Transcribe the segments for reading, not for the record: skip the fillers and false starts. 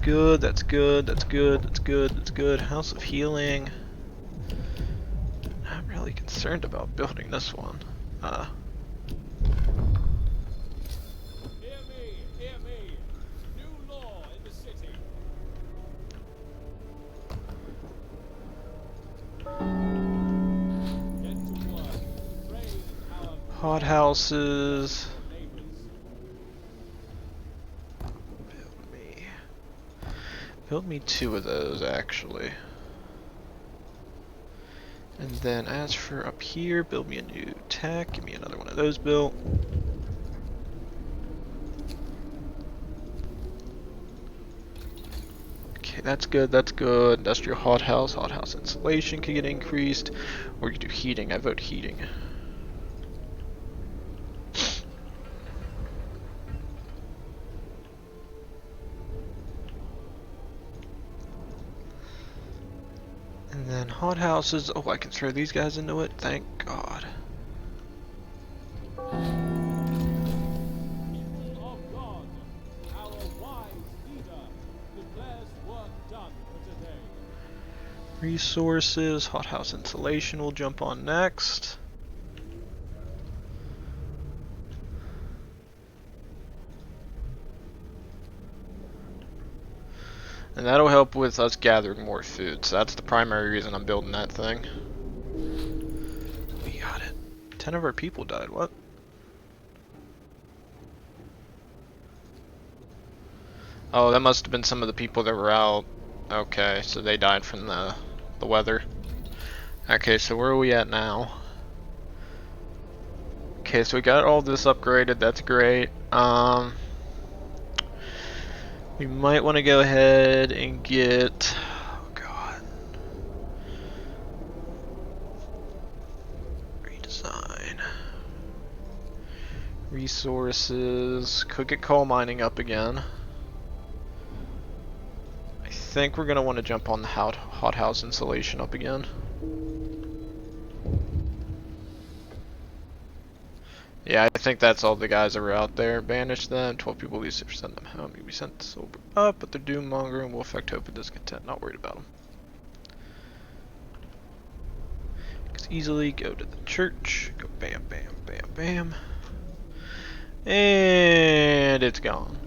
good, that's good, that's good, that's good, that's good. House of Healing. Not really concerned about building this one. Hear me. New law in the city. Get to work. Train our Hot houses. neighbors. Build me 2 of those, actually. And then as for up here, build me a new tech. Give me another one of those built. Okay, that's good, that's good. Industrial hothouse insulation could get increased. Or you could do heating. I vote heating. And then hothouses. Oh, I can throw these guys into it. Thank God. People of God, our wise leader declares work done for today. Resources. Hothouse insulation will jump on next. And that'll help with us gathering more food. So that's the primary reason I'm building that thing. We got it. 10 of our people died. What? Oh, that must have been some of the people that were out. Okay, so they died from the weather. Okay, so where are we at now? Okay, so we got all this upgraded. That's great. We might want to go ahead and get... Oh god. Redesign. Resources. Could get coal mining up again. I think we're going to want to jump on the hothouse insulation up again. Yeah, I think that's all the guys that were out there. Banish them. 12 people least send them home. You'll be sent sober up, but they're doom monger and will affect hope and discontent. Not worried about them. Just easily go to the church. Go bam, bam, bam, bam. And it's gone.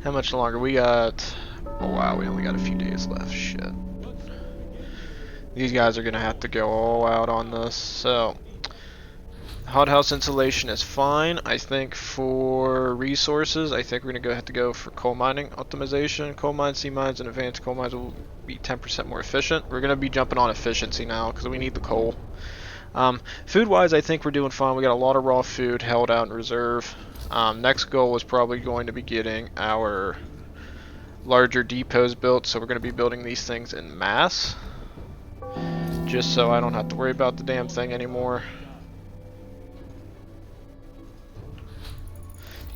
How much longer? We got... Oh wow, we only got a few days left. Shit. These guys are going to have to go all out on this, so... Hothouse insulation is fine. I think for resources, I think we're going to have to go for coal mining optimization. Coal mines, sea mines, and advanced coal mines will be 10% more efficient. We're going to be jumping on efficiency now because we need the coal. Food-wise, I think we're doing fine. We got a lot of raw food held out in reserve. Next goal is probably going to be getting our larger depots built, so we're going to be building these things in mass. Just so I don't have to worry about the damn thing anymore.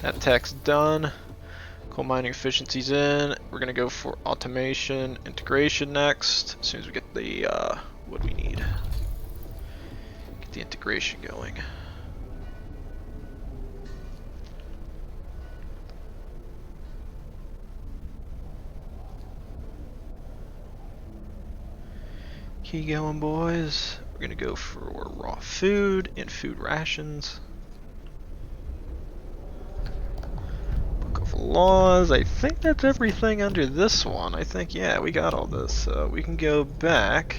That tech's done. Coal mining efficiency's in. We're gonna go for automation integration next. As soon as we get the what we need. Get the integration going. Keep going, boys. We're gonna go for raw food and food rations. Laws, I think that's everything under this one. I think, yeah, we got all this. So we can go back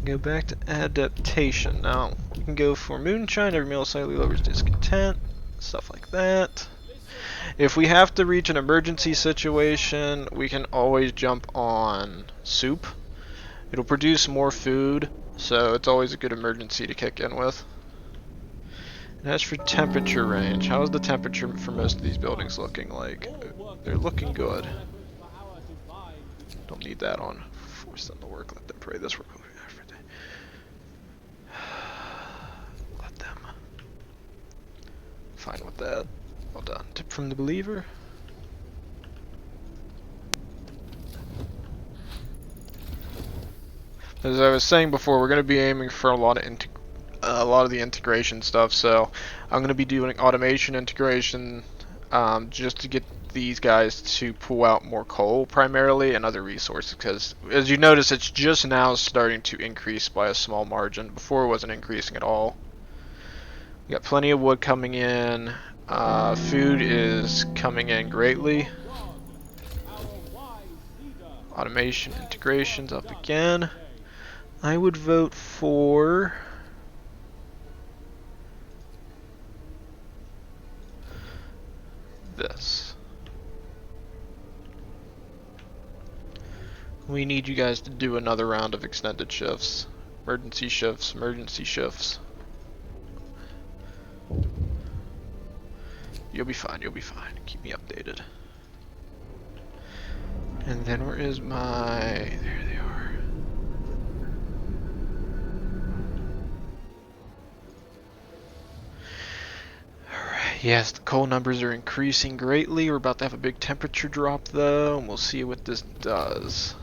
to adaptation. Now, we can go for moonshine, every meal slightly lowers discontent, stuff like that. If we have to reach an emergency situation, we can always jump on soup. It'll produce more food, so it's always a good emergency to kick in with. And as for temperature range, how is the temperature for most of these buildings looking like? They're looking good. Don't need that on. Force them to work. Let them pray. This work will be after day. Let them. Fine with that. Well done. Tip from the believer. As I was saying before, we're going to be aiming for a lot of the integration stuff, so I'm going to be doing automation integration, just to get these guys to pull out more coal primarily and other resources, because as you notice, it's just now starting to increase by a small margin. Before it wasn't increasing at all. We got plenty of wood coming in. Food is coming in greatly. Automation integrations up again. I would vote for this. We need you guys to do another round of extended shifts. Emergency shifts, emergency shifts. You'll be fine, you'll be fine. Keep me updated. And then where is my... There they are. Alright, yes, the coal numbers are increasing greatly. We're about to have a big temperature drop though, and we'll see what this does.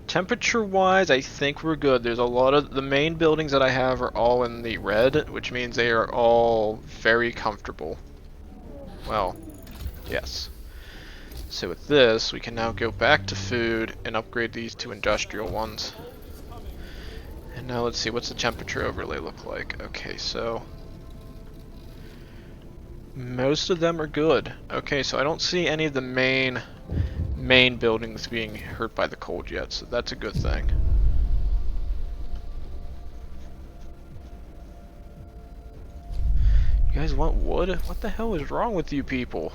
Temperature wise, I think we're good. There's a lot of the main buildings that I have are all in the red, which means they are all very comfortable. Well, yes. So with this, we can now go back to food and upgrade these to industrial ones. And now let's see, what's the temperature overlay look like? Okay, so most of them are good. Okay, so I don't see any of the main buildings being hurt by the cold yet, so that's a good thing. You guys want wood? What the hell is wrong with you people?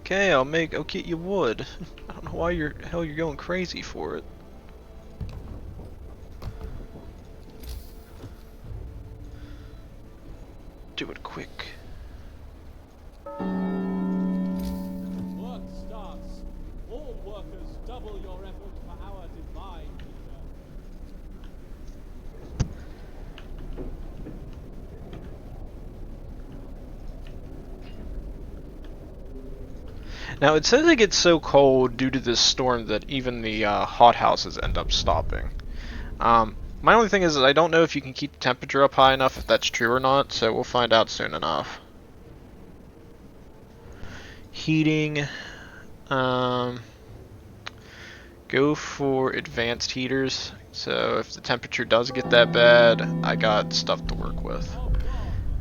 Okay, I'll get you wood. I don't know why you're going crazy for it. Do it quick. Work starts. All workers double your effort per hour divine, leader. Now it says it gets so cold due to this storm that even the hothouses end up stopping. My only thing is that I don't know if you can keep the temperature up high enough, if that's true or not, so we'll find out soon enough. Heating. Go for advanced heaters. So if the temperature does get that bad, I got stuff to work with.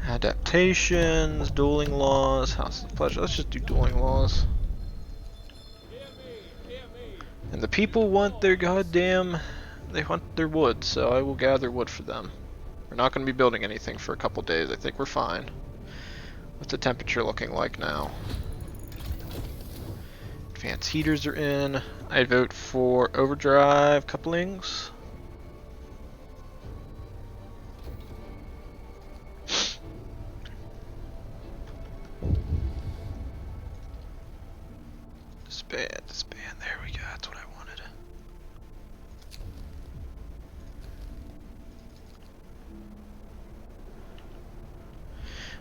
Adaptations, dueling laws, House of Pleasure. Let's just do dueling laws. And the people want their they want their wood, so I will gather wood for them. We're not going to be building anything for a couple days. I think we're fine. What's the temperature looking like now? Advanced heaters are in. I vote for overdrive couplings. Disband, there we go, that's what I wanted.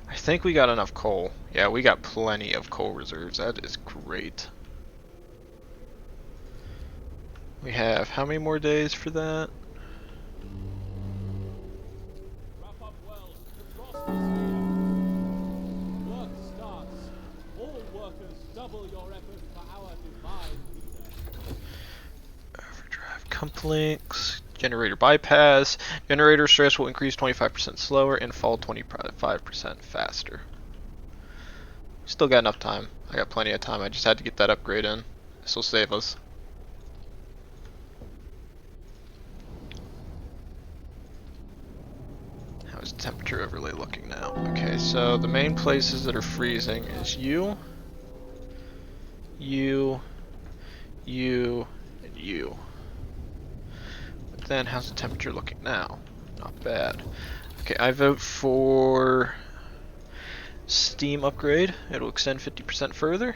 I think we got enough coal. Yeah, we got plenty of coal reserves, that is great. We have how many more days for that? Wrap up well. The frost is here. Work starts. All workers double your effort per hour divine, leader. Overdrive comp-links, generator bypass. Generator stress will increase 25% slower and fall 25% faster. Still got enough time. I got plenty of time. I just had to get that upgrade in. This will save us. How's the temperature overlay looking now? Okay, so the main places that are freezing is you, and you. But then how's the temperature looking now? Not bad. Okay, I vote for Steam upgrade. It'll extend 50% further.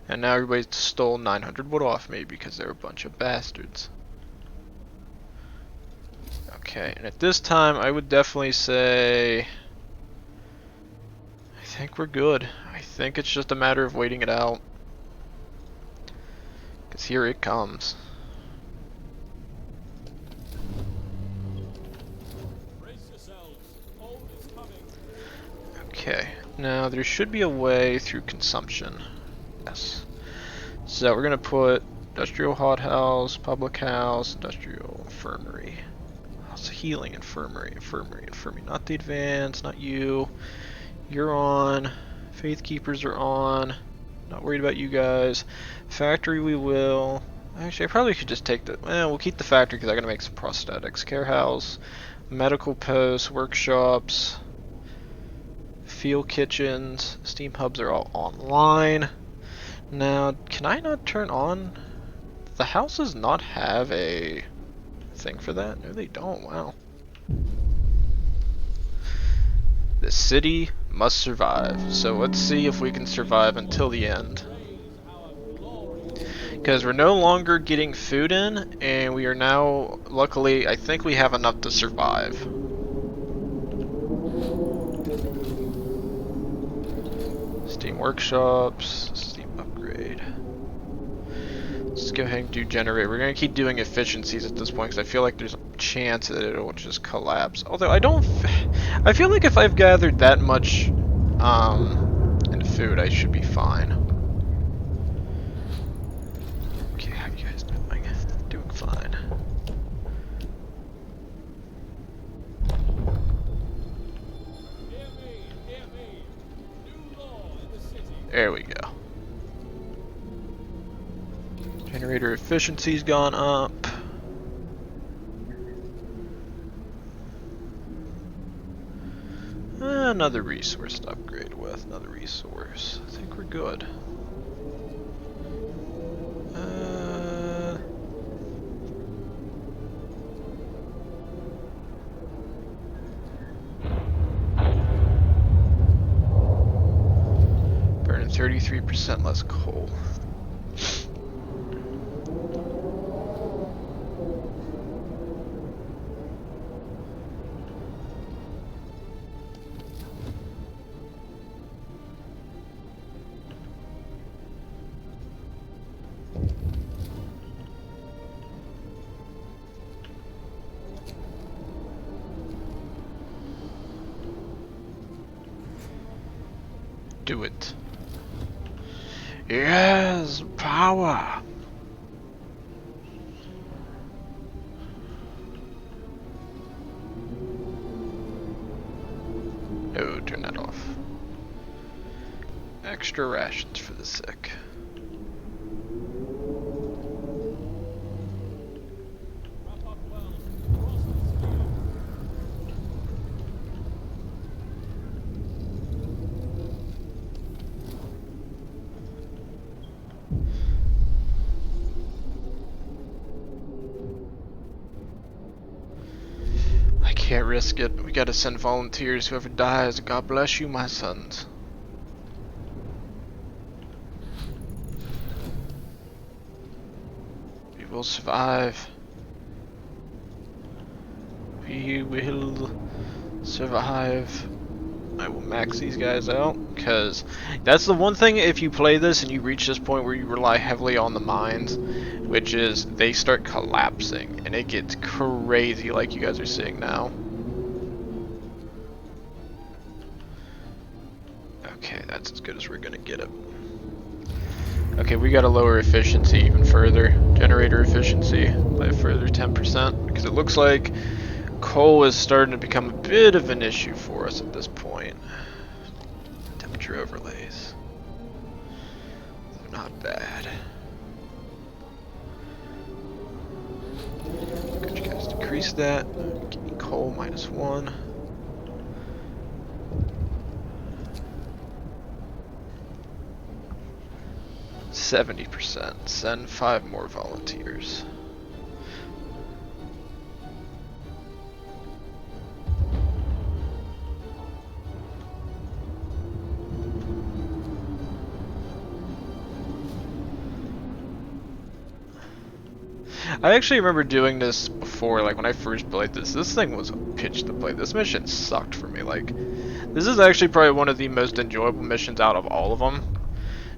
And now everybody stole 900 wood off me because they're a bunch of bastards. Okay, and at this time I would definitely say I think we're good. I think it's just a matter of waiting it out. 'Cause here it comes. Brace yourselves. Cold is coming. Okay, now there should be a way through consumption. Yes. So we're gonna put industrial hothouse, public house, industrial infirmary. It's healing infirmary, infirmary, infirmary. Not the advanced, not you. You're on. Faith keepers are on. Not worried about you guys. Factory we will. Actually, I probably should just take the. Well, we'll keep the factory because I gotta make some prosthetics. Care house, medical posts, workshops, field kitchens, steam hubs are all online. Now, can I not turn on? The houses not have a thing for that? No, they don't. Wow. The city must survive. So let's see if we can survive until the end. Because we're no longer getting food in, and we are now, luckily, I think we have enough to survive. Steam workshops, Steam upgrade. Let's go ahead and do generate. We're going to keep doing efficiencies at this point, because I feel like there's a chance that it'll just collapse. Although I feel like if I've gathered that much in food, I should be fine. Okay, how you guys doing? Doing fine. Hear me. New law in the city. There we go. Generator efficiency's gone up. Another resource to upgrade with. Another resource. I think we're good. Burning 33% less coal. Do it. Yes, power. No, turn that off. Extra rations for the sick. Wrap up well. Cross the spear. I can't risk it. We gotta send volunteers. Whoever dies, God bless you, my sons. We will survive. We will survive. I will max these guys out, because that's the one thing if you play this and you reach this point where you rely heavily on the mines, which is they start collapsing and it gets crazy like you guys are seeing now. Okay, that's as good as we're gonna get it. Okay, we gotta lower efficiency even further. Generator efficiency by a further 10%, because it looks like coal is starting to become a bit of an issue for us at this point. Temperature overlays. They're not bad. Could you guys decrease that? Give me coal -1. %. Send 5 more volunteers. I actually remember doing this before, like when I first played this. This thing was a pitch to play. This mission sucked for me. Like, this is actually probably one of the most enjoyable missions out of all of them.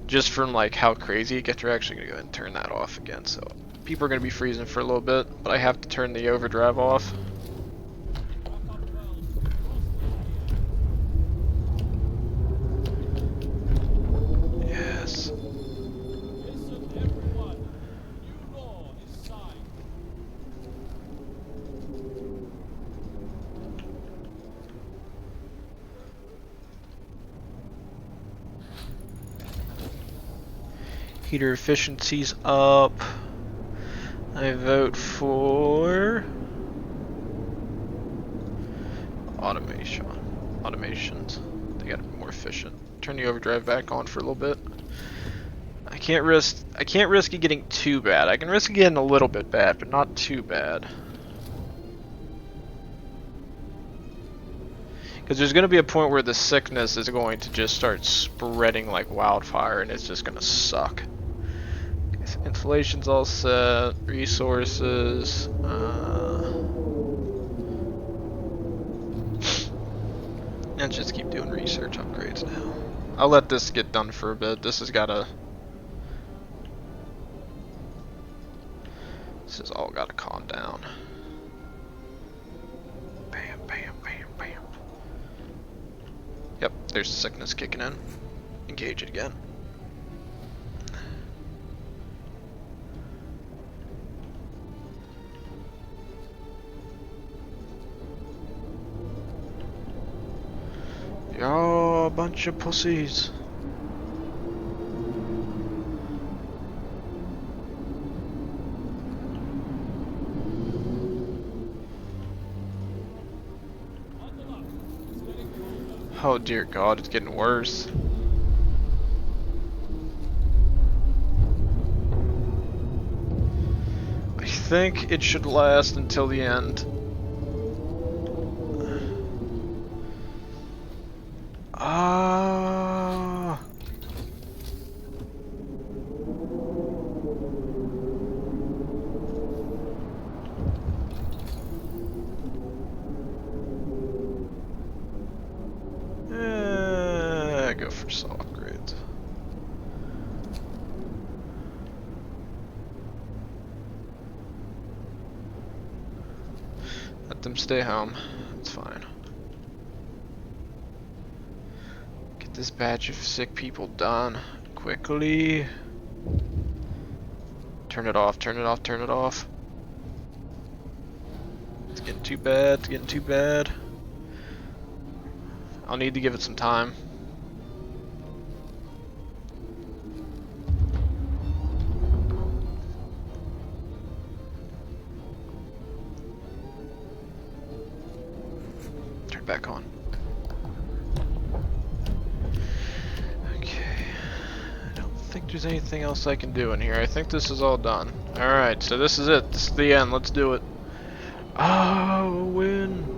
just from like how crazy it gets, we're actually gonna go ahead and turn that off again. So people are gonna be freezing for a little bit, but I have to turn the overdrive off. Yes. Listen, everyone. New law is signed. Heater efficiency's up. I vote for automation. Automations. They gotta be more efficient. Turn the overdrive back on for a little bit. I can't risk it getting too bad. I can risk it getting a little bit bad, but not too bad. Because there's going to be a point where the sickness is going to just start spreading like wildfire, and it's just going to suck. Okay, so inflation's all set. Resources. Let's just keep doing research upgrades now. I'll let this get done for a bit. This has gotta... This has all gotta calm down. Bam, bam, bam, bam. Yep, there's the sickness kicking in. Engage it again. Y'all, bunch of pussies. Oh dear God, it's getting worse. I think it should last until the end. Ah. Go for some upgrades. Let them stay home. It's fine. Get this batch of sick people done quickly. Turn it off, turn it off, turn it off. It's getting too bad, it's getting too bad. I'll need to give it some time. Turn it back on. Okay. I don't think there's anything else I can do in here. I think this is all done. Alright, so this is it. This is the end. Let's do it. Oh, win.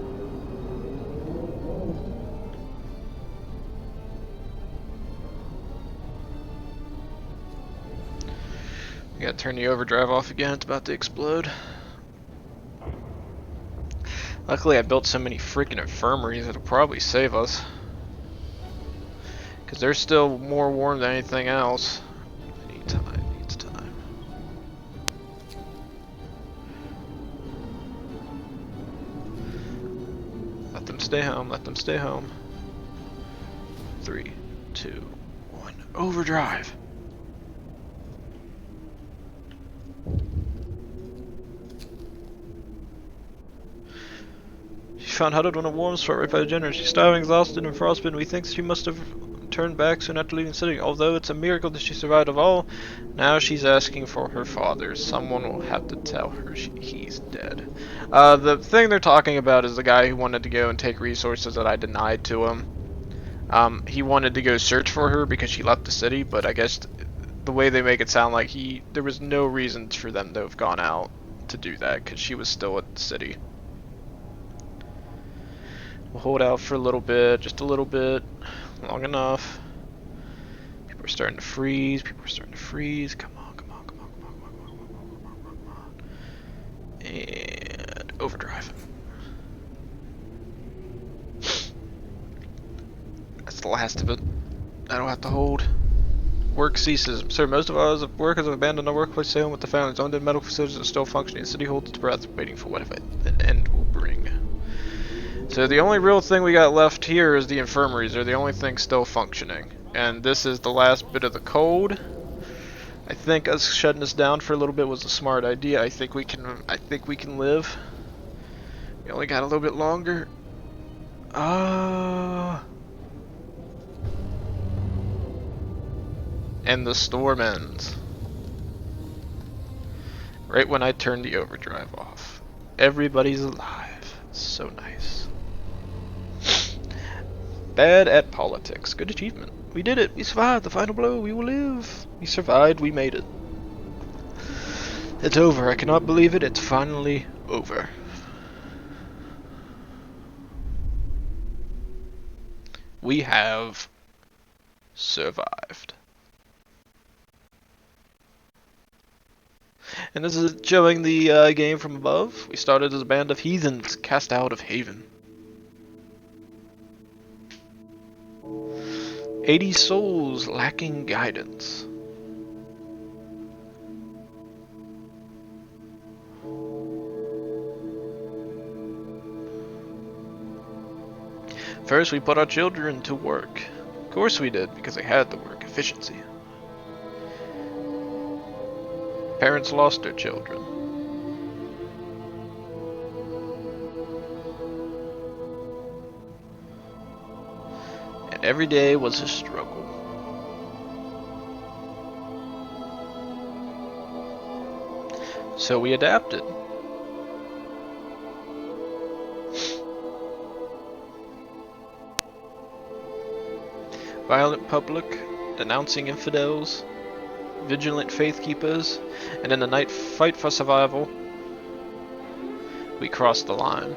We gotta turn the overdrive off again, it's about to explode. Luckily I built so many freaking infirmaries, it'll probably save us. Because they're still more warm than anything else. I need time, needs time. Let them stay home, let them stay home. 3, 2, 1, overdrive! She found huddled on a warm spot right by the generator. She's starving, exhausted, and frostbitten. We think she must have turned back soon after leaving the city. Although it's a miracle that she survived of all, now she's asking for her father. Someone will have to tell her he's dead. The thing they're talking about is the guy who wanted to go and take resources that I denied to him. He wanted to go search for her because she left the city, but I guess the way they make it sound like there was no reason for them to have gone out to do that because she was still at the city. We'll hold out for a little bit, just a little bit, long enough. People are starting to freeze, people are starting to freeze. Come on, come on, come on, come on, come on, come on, come on, come on. And overdrive. That's the last of it. That'll have to hold. Work ceases. Sir, most of us workers have abandoned our workplace, staying with the families. Owned medical facilities are still functioning. The city holds its breath, waiting for what an end will bring. So the only real thing we got left here is the infirmaries. They're the only thing still functioning. And this is the last bit of the code. I think us shutting this down for a little bit was a smart idea. I think we can live. We only got a little bit longer. And the storm ends. Right when I turn the overdrive off. Everybody's alive. So nice. Bad at politics. Good achievement. We did it. We survived the final blow. We will live. We survived. We made it. It's over. I cannot believe it. It's finally over. We have survived. And this is showing the game from above. We started as a band of heathens cast out of Haven. 80 souls lacking guidance. First, we put our children to work. Of course we did, because they had to work. Efficiency. Parents lost their children. And every day was a struggle. So we adapted. Violent public, denouncing infidels, vigilant faith keepers, and in the night fight for survival, we crossed the line.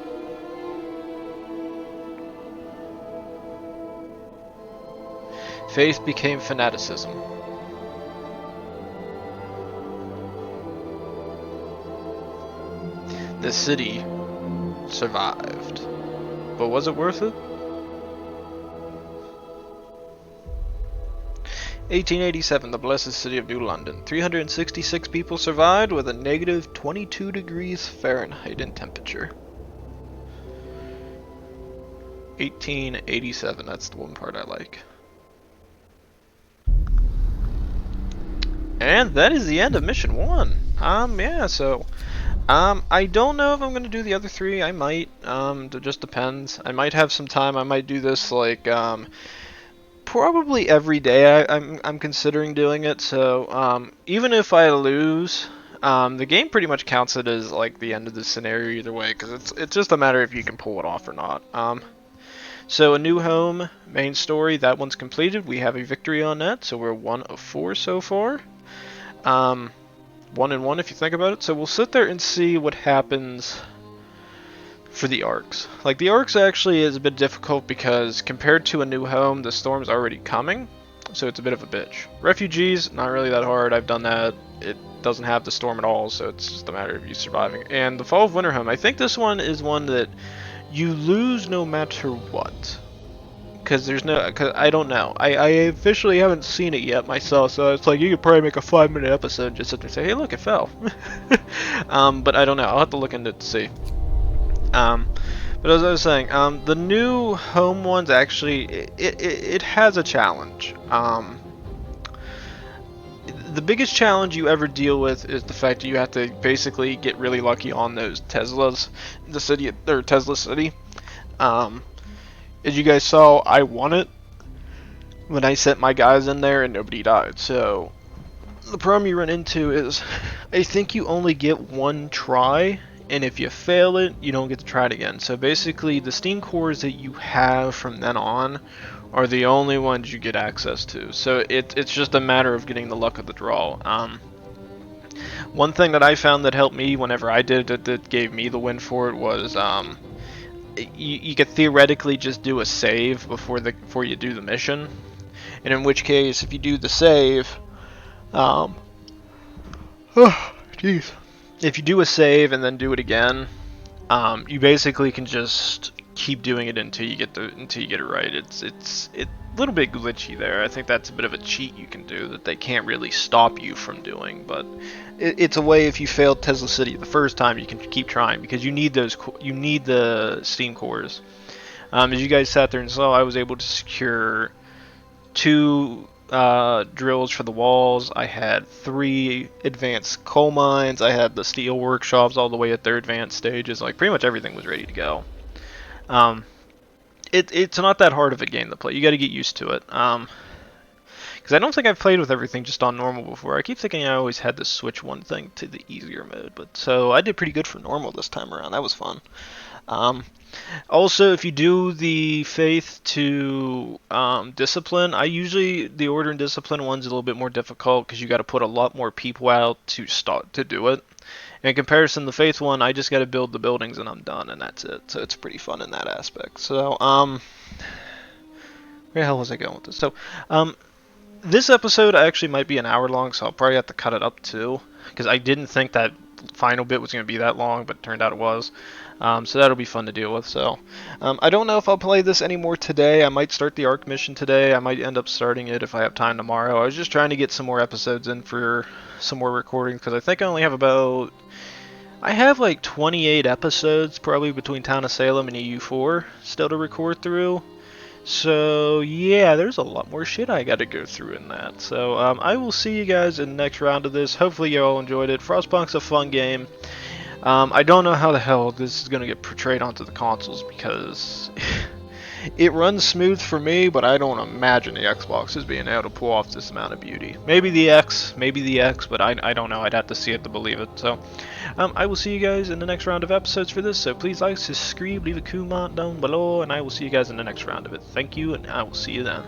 Faith became fanaticism. The city survived. But was it worth it? 1887, the blessed city of New London. 366 people survived with a negative 22 degrees Fahrenheit in temperature. 1887, that's the one part I like. And that is the end of mission 1. Yeah, so I don't know if I'm gonna do the other 3. I might. It just depends. I might have some time. I might do this like probably every day. I'm considering doing it. So even if I lose, the game pretty much counts it as like the end of the scenario either way, because it's just a matter if you can pull it off or not. So A New Home, main story, that one's completed. We have a victory on that, so we're 1 of 4 so far. 1 and 1 if you think about it. So we'll sit there and see what happens for the arcs. Like, the arcs actually is a bit difficult because compared to A New Home, the storm's already coming, so it's a bit of a bitch. Refugees, not really that hard. I've done that. It doesn't have the storm at all, so it's just a matter of you surviving. And the Fall of Winter Home, I think this one is one that you lose no matter what. Because there's no, cause I don't know. I officially haven't seen it yet myself, so it's like you could probably make a 5-minute episode and just sit there and say, hey look, it fell. But I don't know. I'll have to look into it to see. But as I was saying, the New Home ones actually, it has a challenge. The biggest challenge you ever deal with is the fact that you have to basically get really lucky on those Teslas, the city, or Tesla City. As you guys saw, I won it when I sent my guys in there and nobody died. So the problem you run into is, I think you only get one try, and if you fail it, you don't get to try it again. So basically, the Steam cores that you have from then on are the only ones you get access to. So it's just a matter of getting the luck of the draw. One thing that I found that helped me whenever I did it, that gave me the win for it, was you could theoretically just do a save before you do the mission, and in which case, if you do the save, if you do a save and then do it again, you basically can just keep doing it until you get it right. It's a little bit glitchy there. I think that's a bit of a cheat you can do that they can't really stop you from doing, but it's a way if you failed Tesla City the first time, you can keep trying because you need the steam cores. As you guys sat there and saw, I was able to secure 2 drills for the walls. I had 3 advanced coal mines. I had the steel workshops all the way at their advanced stages. Like pretty much everything was ready to go. Um, it's not that hard of a game to play. You got to get used to it. Because I don't think I've played with everything just on normal before. I keep thinking I always had to switch one thing to the easier mode, but so I did pretty good for normal this time around. That was fun. Also, if you do the faith to discipline, the order and discipline one's a little bit more difficult because you got to put a lot more people out to start to do it. In comparison, the faith one, I just got to build the buildings and I'm done, and that's it. So it's pretty fun in that aspect. So where the hell was I going with this? So this episode actually might be an hour long, so I'll probably have to cut it up too, because I didn't think that final bit was going to be that long, but it turned out it was. So that'll be fun to deal with. So I don't know if I'll play this anymore today. I might start the Ark mission today. I might end up starting it if I have time tomorrow. I was just trying to get some more episodes in for some more recordings, because I think I only have I have like 28 episodes, probably between Town of Salem and EU4, still to record through. So yeah, there's a lot more shit I gotta go through in that. So I will see you guys in the next round of this. Hopefully you all enjoyed it. Frostpunk's a fun game. I don't know how the hell this is gonna get portrayed onto the consoles because it runs smooth for me, but I don't imagine the Xbox is being able to pull off this amount of beauty. Maybe the X, but I don't know. I'd have to see it to believe it. So I will see you guys in the next round of episodes for this. So please like, subscribe, leave a comment down below, and I will see you guys in the next round of it. Thank you, and I will see you then.